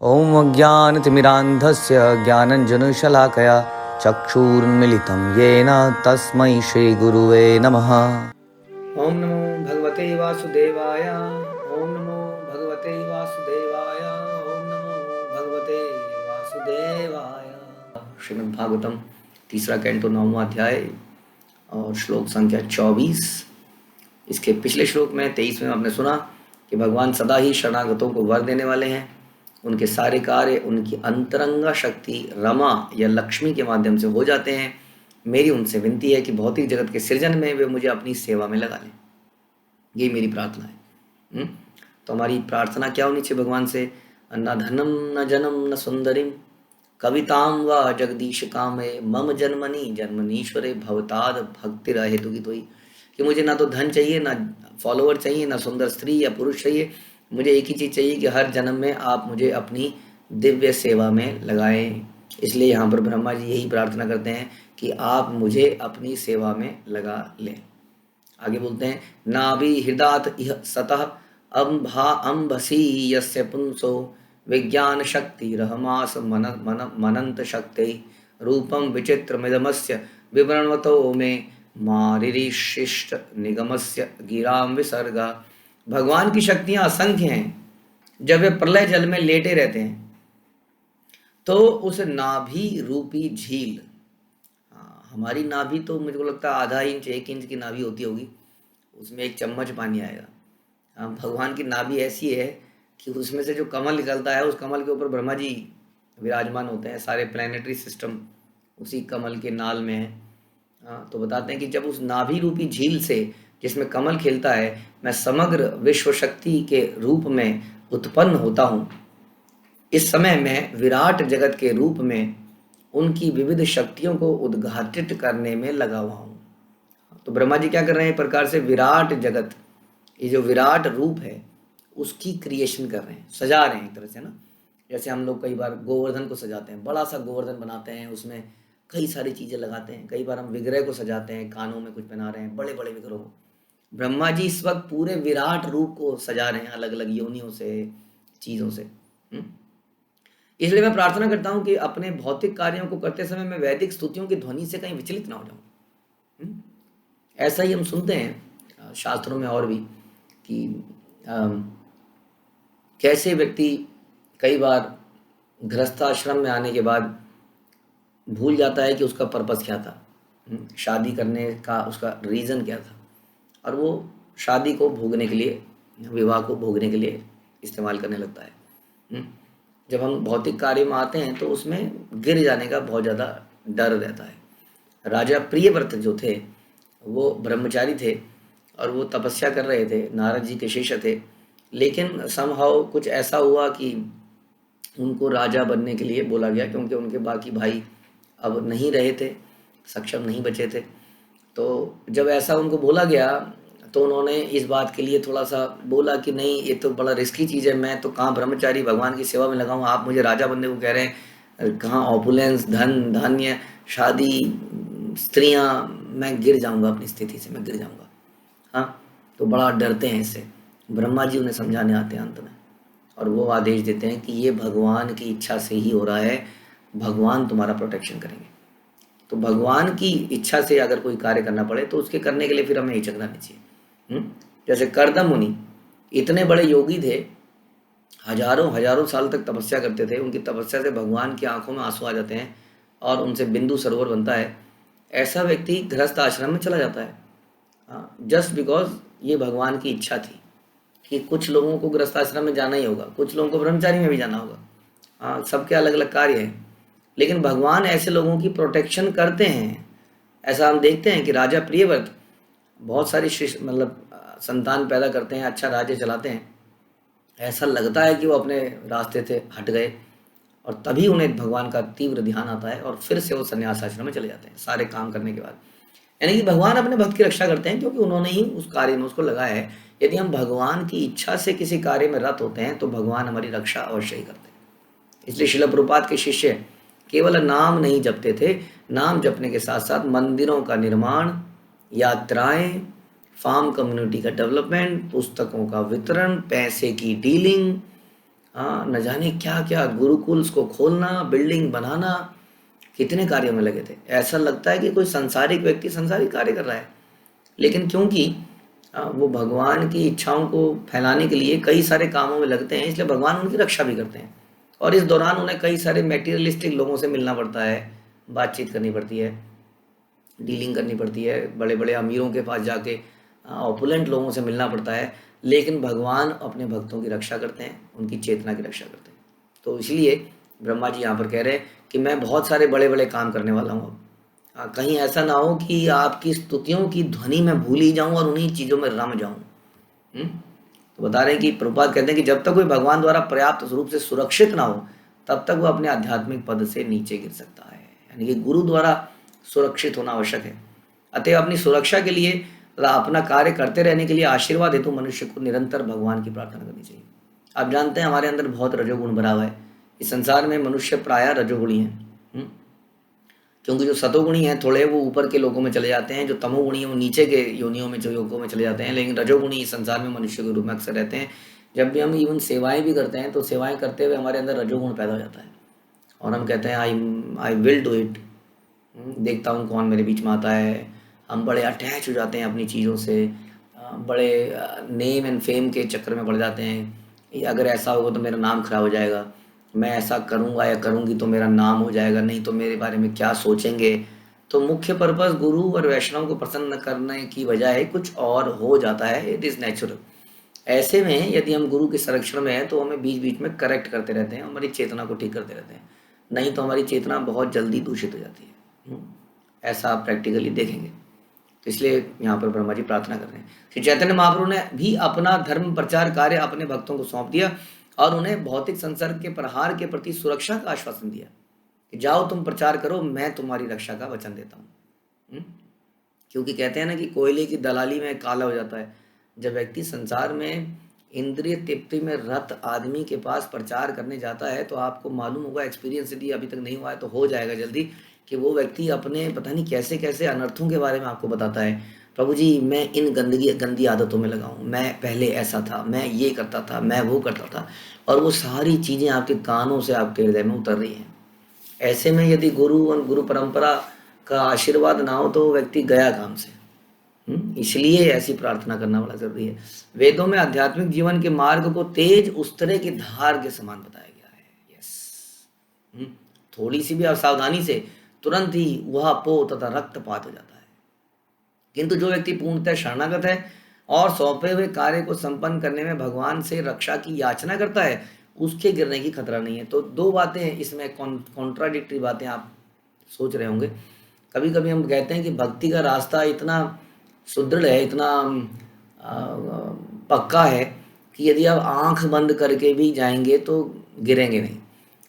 ॐ अज्ञानतिमिरान्धस्य ज्ञानञ्जनशलाकया चक्षुरुन्मिलितं येन तस्मै श्रीगुरुवे नमः। ॐ नमो भगवते वासुदेवाय। ॐ नमो भगवते वासुदेवाय। ॐ नमो भगवते वासुदेवाय। श्रीमद् भागवतम तीसरा कैंटो 9वां अध्याय और श्लोक संख्या 24। इसके पिछले श्लोक में 23 में आपने सुना कि भगवान सदा ही शरणागतों को वर देने वाले हैं। उनके सारे कार्य उनकी अंतरंगा शक्ति रमा या लक्ष्मी के माध्यम से हो जाते हैं। मेरी उनसे विनती है कि भौतिक जगत के सृजन में वे मुझे अपनी सेवा में लगा लें। यही मेरी प्रार्थना है। तो हमारी प्रार्थना क्या होनी चाहिए भगवान से? न धनम न जनम न सुंदरिम कविताम व जगदीश कामे मम जन्मनि जन्मनीश्वरे भवताद भक्ति रहे तो कि मुझे ना तो धन चाहिए, ना फॉलोवर चाहिए, ना सुंदर स्त्री या पुरुष चाहिए। मुझे एक ही चीज़ चाहिए कि हर जन्म में आप मुझे अपनी दिव्य सेवा में लगाएं। इसलिए यहाँ पर ब्रह्मा जी यही प्रार्थना करते हैं कि आप मुझे अपनी सेवा में लगा लें। आगे बोलते हैं, नाभि हृदात इह सतः अम्भा अम्भसी यस्य पुंसो विज्ञान शक्ति रहमास मनंत शक्ति रूपम विचित्रमिदमस्य विवरणवतो में मारिशिष्ट निगमस्य गिराम विसर्गा। भगवान की शक्तियां असंख्य हैं। जब वे प्रलय जल में लेटे रहते हैं तो उस नाभि रूपी झील, हमारी नाभि तो मुझे को लगता है आधा इंच 1 इंच की नाभि होती होगी, उसमें 1 चम्मच पानी आएगा। भगवान की नाभि ऐसी है कि उसमें से जो कमल निकलता है, उस कमल के ऊपर ब्रह्मा जी विराजमान होते हैं। सारे प्लैनेटरी सिस्टम उसी कमल के नाल में है। तो बताते हैं कि जब उस नाभि रूपी झील से जिसमें कमल खिलता है, मैं समग्र विश्व शक्ति के रूप में उत्पन्न होता हूँ। इस समय मैं विराट जगत के रूप में उनकी विविध शक्तियों को उद्घाटित करने में लगा हुआ हूँ। तो ब्रह्मा जी क्या कर रहे हैं? एक प्रकार से विराट जगत, ये जो विराट रूप है उसकी क्रिएशन कर रहे हैं, सजा रहे हैं एक तरह से ना। जैसे हम लोग कई बार गोवर्धन को सजाते हैं, बड़ा सा गोवर्धन बनाते हैं, उसमें कई सारी चीज़ें लगाते हैं। कई बार हम विग्रह को सजाते हैं, कानों में कुछ पहना रहे हैं, बड़े बड़े विग्रहों को। ब्रह्मा जी इस वक्त पूरे विराट रूप को सजा रहे हैं, अलग अलग योनियों से, चीज़ों से। इसलिए मैं प्रार्थना करता हूँ कि अपने भौतिक कार्यों को करते समय मैं वैदिक स्तुतियों की ध्वनि से कहीं विचलित ना हो जाऊँ। ऐसा ही हम सुनते हैं शास्त्रों में और भी कि कैसे व्यक्ति कई बार गृहस्थाश्रम में आने के बाद भूल जाता है कि उसका पर्पस क्या था, शादी करने का उसका रीज़न क्या था, और वो शादी को भोगने के लिए, विवाह को भोगने के लिए इस्तेमाल करने लगता है। जब हम भौतिक कार्य में आते हैं तो उसमें गिर जाने का बहुत ज़्यादा डर रहता है। राजा प्रियव्रत जो थे वो ब्रह्मचारी थे और वो तपस्या कर रहे थे, नारद जी के शिष्य थे। लेकिन समहाउ कुछ ऐसा हुआ कि उनको राजा बनने के लिए बोला गया, क्योंकि उनके बाकी भाई अब नहीं रहे थे, सक्षम नहीं बचे थे। तो जब ऐसा उनको बोला गया तो उन्होंने इस बात के लिए थोड़ा सा बोला कि नहीं, ये तो बड़ा रिस्की चीज़ है, मैं तो कहाँ ब्रह्मचारी भगवान की सेवा में लगा हूँ, आप मुझे राजा बनने को कह रहे हैं, कहाँ ऑपुलेंस, धन धान्य, शादी, स्त्रियाँ, मैं गिर जाऊँगा, अपनी स्थिति से मैं गिर जाऊँगा। हाँ, तो बड़ा डरते हैं इससे। ब्रह्मा जी उन्हें समझाने आते हैं अंत में, और वो आदेश देते हैं कि ये भगवान की इच्छा से ही हो रहा है, भगवान तुम्हारा प्रोटेक्शन करेंगे। तो भगवान की इच्छा से अगर कोई कार्य करना पड़े तो उसके करने के लिए फिर हमें हिचकना नहीं चाहिए। जैसे कर्दम मुनि इतने बड़े योगी थे, हजारों हजारों साल तक तपस्या करते थे, उनकी तपस्या से भगवान की आंखों में आंसू आ जाते हैं और उनसे बिंदु सरोवर बनता है। ऐसा व्यक्ति गृहस्थ आश्रम में चला जाता है जस्ट बिकॉज ये भगवान की इच्छा थी कि कुछ लोगों को गृहस्थ आश्रम में जाना ही होगा, कुछ लोगों को ब्रह्मचारी में भी जाना होगा। सबके अलग अलग कार्य हैं, लेकिन भगवान ऐसे लोगों की प्रोटेक्शन करते हैं। ऐसा हम देखते हैं कि राजा प्रियव्रत बहुत सारी मतलब संतान पैदा करते हैं, अच्छा राज्य चलाते हैं। ऐसा लगता है कि वो अपने रास्ते से हट गए, और तभी उन्हें भगवान का तीव्र ध्यान आता है और फिर से वो संन्यास आश्रम में चले जाते हैं सारे काम करने के बाद। यानी कि भगवान अपने भक्त की रक्षा करते हैं, क्योंकि उन्होंने ही उस कार्य में उसको लगाया है। यदि हम भगवान की इच्छा से किसी कार्य में रत होते हैं तो भगवान हमारी रक्षा अवश्य ही करते हैं। इसलिए श्रील प्रभुपाद के शिष्य केवल नाम नहीं जपते थे, नाम जपने के साथ साथ मंदिरों का निर्माण, यात्राएं, फार्म कम्युनिटी का डेवलपमेंट, पुस्तकों का वितरण, पैसे की डीलिंग, हाँ, न जाने क्या क्या गुरुकुल्स को खोलना, बिल्डिंग बनाना, कितने कार्यों में लगे थे। ऐसा लगता है कि कोई सांसारिक व्यक्ति सांसारिक कार्य कर रहा है, लेकिन क्योंकि वो भगवान की इच्छाओं को फैलाने के लिए कई सारे कामों में लगते हैं, इसलिए भगवान उनकी रक्षा भी करते हैं। और इस दौरान उन्हें कई सारे मेटीरियलिस्टिक लोगों से मिलना पड़ता है, बातचीत करनी पड़ती है, डीलिंग करनी पड़ती है, बड़े बड़े अमीरों के पास जाके ऑपुलेंट लोगों से मिलना पड़ता है, लेकिन भगवान अपने भक्तों की रक्षा करते हैं, उनकी चेतना की रक्षा करते हैं। तो इसलिए ब्रह्मा जी यहाँ पर कह रहे हैं कि मैं बहुत सारे बड़े बड़े काम करने वाला हूँ। कहीं ऐसा ना हो कि आपकी स्तुतियों की ध्वनि में भूल ही जाऊं और उन्हीं चीज़ों में रम जाऊं। तो बता रहे हैं कि प्रभुपाद कहते हैं कि जब तक कोई भगवान द्वारा पर्याप्त रूप से सुरक्षित ना हो, तब तक वो अपने आध्यात्मिक पद से नीचे गिर सकता है। यानी कि गुरु द्वारा सुरक्षित होना आवश्यक है। अतः अपनी सुरक्षा के लिए तथा अपना कार्य करते रहने के लिए आशीर्वाद हेतु मनुष्य को निरंतर भगवान की प्रार्थना करनी चाहिए। आप जानते हैं हमारे अंदर बहुत रजोगुण भरा हुआ है। इस संसार में मनुष्य प्रायः रजोगुणी है, क्योंकि जो सतोगुणी हैं थोड़े वो ऊपर के लोगों में चले जाते हैं, जो तमोगुणी है वो नीचे के योनियों में, जो योगों में चले जाते हैं, लेकिन रजोगुणी इस संसार में मनुष्य के रूप में अक्सर रहते हैं। जब भी हम इवन सेवाएं भी करते हैं तो सेवाएं करते हुए हमारे अंदर रजोगुण पैदा हो जाता है और हम कहते हैं आई विल डू इट, देखता हूँ कौन मेरे बीच में आता है। हम बड़े अटैच हो जाते हैं अपनी चीज़ों से, बड़े नेम एंड फेम के चक्कर में पड़ जाते हैं। अगर ऐसा होगा तो मेरा नाम खराब हो जाएगा, मैं ऐसा करूँगा या करूँगी तो मेरा नाम हो जाएगा, नहीं तो मेरे बारे में क्या सोचेंगे। तो मुख्य पर्पस गुरु और वैष्णव को प्रसन्न करने की बजाय कुछ और हो जाता है। It is natural. ऐसे में यदि हम गुरु के संरक्षण में हैं तो हमें बीच बीच में करेक्ट करते रहते हैं, हमारी चेतना को ठीक करते रहते हैं, नहीं तो हमारी चेतना बहुत जल्दी दूषित हो जाती है। ऐसा आप प्रैक्टिकली देखेंगे। तो इसलिए यहाँ पर ब्रह्मा जी प्रार्थना कर रहे हैं। श्री चैतन्य महाप्रभु ने भी अपना धर्म प्रचार कार्य अपने भक्तों को सौंप दिया और उन्हें भौतिक संसर्ग के प्रहार के प्रति सुरक्षा का आश्वासन दिया कि जाओ तुम प्रचार करो, मैं तुम्हारी रक्षा का वचन देता हूँ। क्योंकि कहते हैं ना कि कोयले की दलाली में काला हो जाता है। जब व्यक्ति संसार में इंद्रिय तृप्ति में रत आदमी के पास प्रचार करने जाता है तो आपको मालूम होगा, एक्सपीरियंस यदि अभी तक नहीं हुआ है तो हो जाएगा जल्दी, कि वो व्यक्ति अपने पता नहीं कैसे कैसे अनर्थों के बारे में आपको बताता है। प्रभु जी मैं इन गंदी आदतों में लगा हूँ, मैं पहले ऐसा था, मैं ये करता था, मैं वो करता था, और वो सारी चीज़ें आपके कानों से आपके हृदय में उतर रही हैं। ऐसे में यदि गुरु और गुरु परंपरा का आशीर्वाद ना हो तो वो व्यक्ति गया काम से। इसलिए ऐसी प्रार्थना करना बड़ा जरूरी है। वेदों में आध्यात्मिक जीवन के मार्ग को तेज उस्तरे की धार के समान बताया गया है। यस, थोड़ी सी भी असावधानी से तुरंत ही वह पो तथा रक्तपात हो जाता है। किंतु जो व्यक्ति पूर्णतः शरणागत है और सौंपे हुए कार्य को संपन्न करने में भगवान से रक्षा की याचना करता है, उसके गिरने की खतरा नहीं है। तो दो बातें इसमें कॉन्ट्राडिक्टरी बातें आप सोच रहे होंगे। कभी कभी हम कहते हैं कि भक्ति का रास्ता इतना सुदृढ़ है, इतना पक्का है कि यदि आप आंख बंद करके भी जाएंगे तो गिरेंगे नहीं।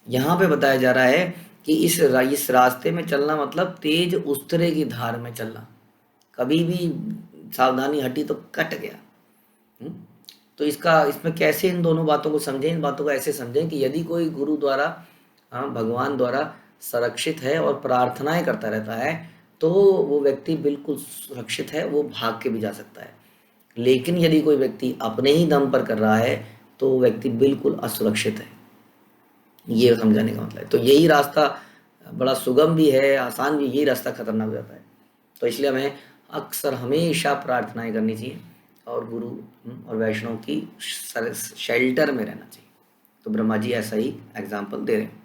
यहाँ पे बताया जा रहा है कि इस रास्ते में चलना मतलब तेज उस्तरे की धार में चलना। कभी भी सावधानी हटी तो कट गया। तो इसमें कैसे इन दोनों बातों को समझें? इन बातों को ऐसे समझें कि यदि कोई गुरु द्वारा, भगवान द्वारा संरक्षित है और प्रार्थनाएं करता रहता है तो वो व्यक्ति बिल्कुल सुरक्षित है, वो भाग के भी जा सकता है। लेकिन यदि कोई व्यक्ति अपने ही दम पर कर रहा है तो वो व्यक्ति बिल्कुल असुरक्षित है। ये समझाने का मतलब है। तो यही रास्ता बड़ा सुगम भी है, आसान भी, यही रास्ता खतरनाक हो जाता है। तो इसलिए हमें अक्सर हमेशा प्रार्थनाएं करनी चाहिए और गुरु और वैष्णव की शेल्टर में रहना चाहिए। तो ब्रह्मा जी ऐसा ही एग्जाम्पल दे रहे हैं।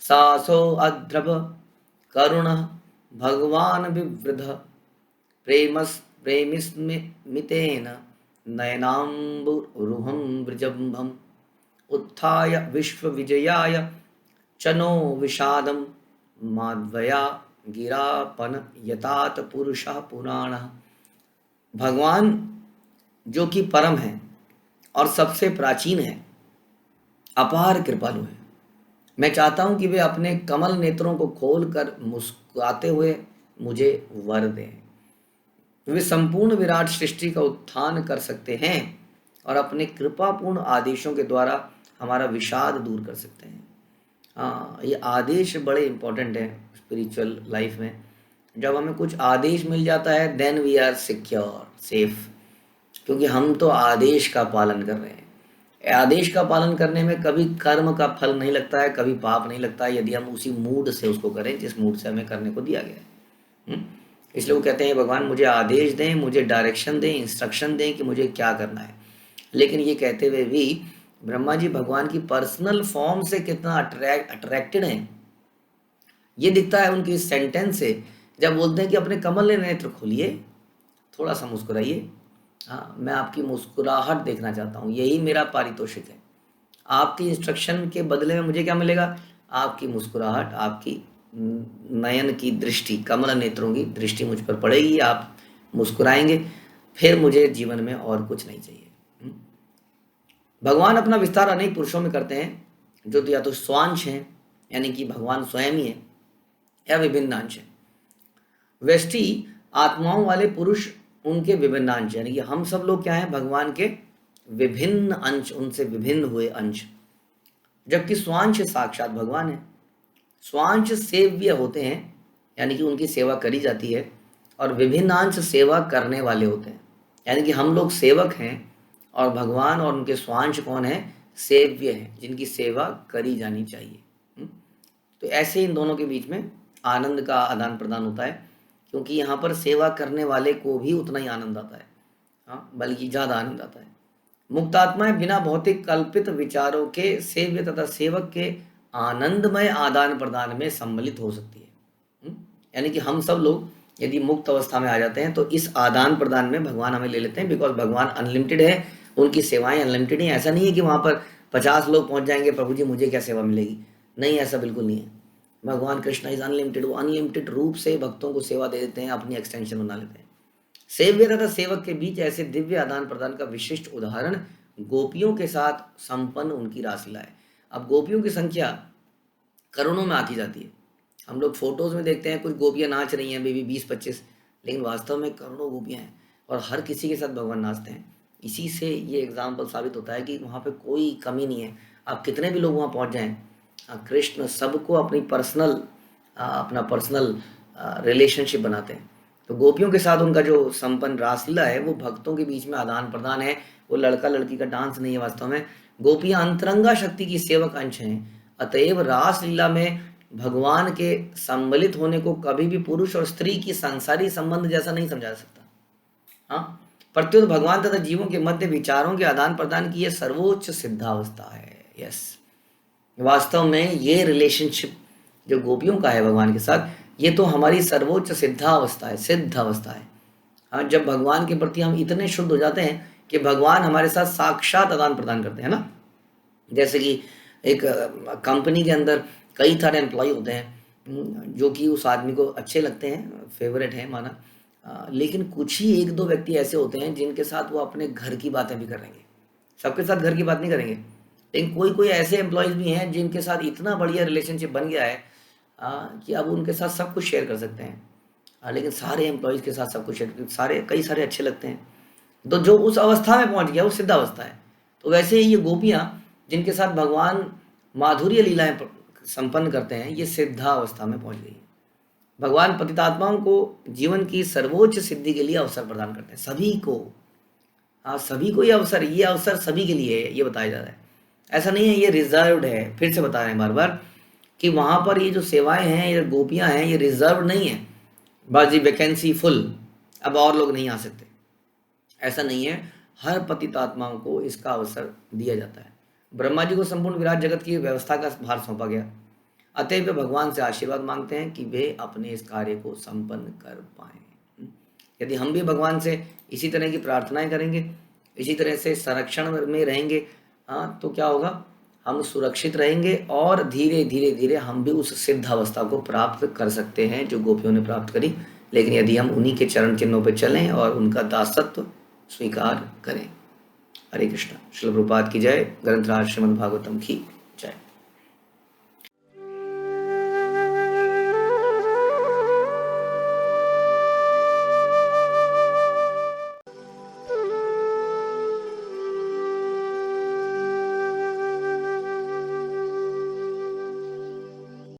सासो अध्रव करुण भगवान विवृध प्रेमिस्मितेन नयनाम्बुरुहं वृजम्भम उत्थाय विश्व विजयाय चनो विषादम माध्वया गिरापन यतात पुरुषः पुराणः। भगवान जो कि परम है और सबसे प्राचीन है, अपार कृपालु है, मैं चाहता हूं कि वे अपने कमल नेत्रों को खोलकर मुस्कुराते हुए मुझे वर दें। वे संपूर्ण विराट सृष्टि का उत्थान कर सकते हैं और अपने कृपापूर्ण आदेशों के द्वारा हमारा विषाद दूर कर सकते हैं। हाँ, ये आदेश बड़े इंपॉर्टेंट है स्पिरिचुअल लाइफ में। जब हमें कुछ आदेश मिल जाता है then we are secure, safe, क्योंकि हम तो आदेश का पालन कर रहे हैं। आदेश का पालन करने में कभी कर्म का फल नहीं लगता है, कभी पाप नहीं लगता है, यदि हम उसी मूड से उसको करें जिस मूड से हमें करने को दिया गया है। इसलिए वो कहते हैं भगवान मुझे आदेश दें, मुझे डायरेक्शन दें, इंस्ट्रक्शन दें कि मुझे क्या करना है। लेकिन ये कहते हुए भी ब्रह्मा जी भगवान की पर्सनल फॉर्म से कितना अट्रैक्टेड हैं, ये दिखता है उनके इस सेंटेंस से, जब बोलते हैं कि अपने कमल नेत्र खोलिए, थोड़ा सा मुस्कुराइए, हाँ मैं आपकी मुस्कुराहट देखना चाहता हूँ, यही मेरा पारितोषिक है। आपकी इंस्ट्रक्शन के बदले में मुझे क्या मिलेगा? आपकी मुस्कुराहट, आपकी नयन की दृष्टि, कमल नेत्रों की दृष्टि मुझ पर पड़ेगी, आप मुस्कुराएंगे, फिर मुझे जीवन में और कुछ नहीं चाहिए। भगवान अपना विस्तार अनेक पुरुषों में करते हैं, जो या तो स्वांश हैं, यानी कि भगवान स्वयं ही है, या विभिन्न अंश हैं। व्यष्टि आत्माओं वाले पुरुष उनके विभिन्न अंश, यानी कि हम सब लोग क्या हैं? भगवान के विभिन्न अंश, उनसे विभिन्न हुए अंश। जबकि स्वांश साक्षात भगवान है। स्वांश सेव्य होते हैं, यानी कि उनकी सेवा करी जाती है, और विभिन्न अंश सेवा करने वाले होते हैं, यानी कि हम लोग सेवक हैं और भगवान और उनके स्वांश कौन है? सेव्य हैं, जिनकी सेवा करी जानी चाहिए। तो ऐसे इन दोनों के बीच में आनंद का आदान प्रदान होता है, क्योंकि यहाँ पर सेवा करने वाले को भी उतना ही आनंद आता है, हाँ बल्कि ज़्यादा आनंद आता है। मुक्त आत्माएं बिना भौतिक कल्पित विचारों के सेव्य तथा सेवक के आनंदमय आदान प्रदान में सम्मिलित हो सकती है। यानी कि हम सब लोग यदि मुक्त अवस्था में आ जाते हैं तो इस आदान प्रदान में भगवान हमें ले लेते हैं, बिकॉज भगवान अनलिमिटेड है, उनकी सेवाएं अनलिमिटेड हैं। ऐसा नहीं है कि वहाँ पर 50 लोग पहुँच जाएंगे, प्रभु जी मुझे क्या सेवा मिलेगी, नहीं, ऐसा बिल्कुल नहीं है। भगवान कृष्ण इज अनलिमिटेड, वो अनलिमिटेड रूप से भक्तों को सेवा दे देते हैं, अपनी एक्सटेंशन बना लेते हैं। सेव्य तथा सेवक के बीच ऐसे दिव्य आदान प्रदान का विशिष्ट उदाहरण गोपियों के साथ संपन्न उनकी रासलीला है। अब गोपियों की संख्या करोड़ों में आती जाती है। हम लोग फोटोज में देखते हैं कुछ गोपियां नाच रही हैं, बेबी 20-25, लेकिन वास्तव में करोड़ों गोपियां हैं और हर किसी के साथ भगवान नाचते हैं। इसी से ये एग्जाम्पल साबित होता है कि वहाँ पे कोई कमी नहीं है। आप कितने भी लोग वहाँ पहुँच जाएं, कृष्ण सबको अपनी अपना पर्सनल रिलेशनशिप बनाते हैं। तो गोपियों के साथ उनका जो संपन्न रासलीला है वो भक्तों के बीच में आदान प्रदान है, वो लड़का लड़की का डांस नहीं है। वास्तव में गोपियां अंतरंगा शक्ति की सेवक अंश हैं। अतएव रासलीला में भगवान के सम्मिलित होने को कभी भी पुरुष और स्त्री की संसारी संबंध जैसा नहीं समझा सकता। हाँ, प्रत्युत भगवान तथा जीवों के मध्य विचारों के आदान प्रदान की यह सर्वोच्च सिद्धावस्था है। यस, वास्तव में ये रिलेशनशिप जो गोपियों का है भगवान के साथ, ये तो हमारी सर्वोच्च सिद्धावस्था है, सिद्ध अवस्था है। हाँ, जब भगवान के प्रति हम इतने शुद्ध हो जाते हैं कि भगवान हमारे साथ साक्षात आदान प्रदान करते हैं ना। जैसे कि एक कंपनी के अंदर कई सारे एम्प्लॉय होते हैं जो कि उस आदमी को अच्छे लगते हैं, फेवरेट हैं माना, लेकिन कुछ ही 1-2 व्यक्ति ऐसे होते हैं जिनके साथ वो अपने घर की बातें भी करेंगे। सबके साथ घर की बात नहीं करेंगे, लेकिन कोई ऐसे एम्प्लॉयज़ भी हैं जिनके साथ इतना बढ़िया रिलेशनशिप बन गया है कि अब उनके साथ सब कुछ शेयर कर सकते हैं। लेकिन सारे एम्प्लॉयज़ के साथ सब कुछ शेयर, कई सारे अच्छे लगते हैं। तो जो उस अवस्था में पहुंच गया वो सिद्ध अवस्था है। तो वैसे ही ये गोपियाँ जिनके साथ भगवान माधुर्य लीलाएं संपन्न करते हैं, ये सिद्धावस्था में पहुंच गई। भगवान पतितात्माओं को जीवन की सर्वोच्च सिद्धि के लिए अवसर प्रदान करते हैं, सभी को। हाँ, सभी को ये अवसर सभी के लिए है, ये बताया जा रहा है। ऐसा नहीं है ये रिजर्व्ड है। फिर से बता रहे हैं बार बार कि वहाँ पर ये जो सेवाएं हैं, ये गोपियाँ हैं, ये रिजर्व नहीं है, बाजी वैकेंसी फुल, अब और लोग नहीं आ सकते, ऐसा नहीं है। हर पतितात्माओं को इसका अवसर दिया जाता है। ब्रह्मा जी को संपूर्ण विराट जगत की व्यवस्था का भार सौंपा गया, अतएव वे भगवान से आशीर्वाद मांगते हैं कि वे अपने इस कार्य को संपन्न कर पाएं। यदि हम भी भगवान से इसी तरह की प्रार्थनाएं करेंगे, इसी तरह से संरक्षण में रहेंगे, तो क्या होगा? हम सुरक्षित रहेंगे और धीरे धीरे हम भी उस सिद्ध अवस्था को प्राप्त कर सकते हैं जो गोपियों ने प्राप्त करी। लेकिन यदि हम उन्हीं के चरण चिन्हों पर चलें और उनका दासत्व स्वीकार करें। हरे कृष्ण। श्रील प्रभुपाद की जय। ग्रंथराज श्रीमद् भागवतम की जय।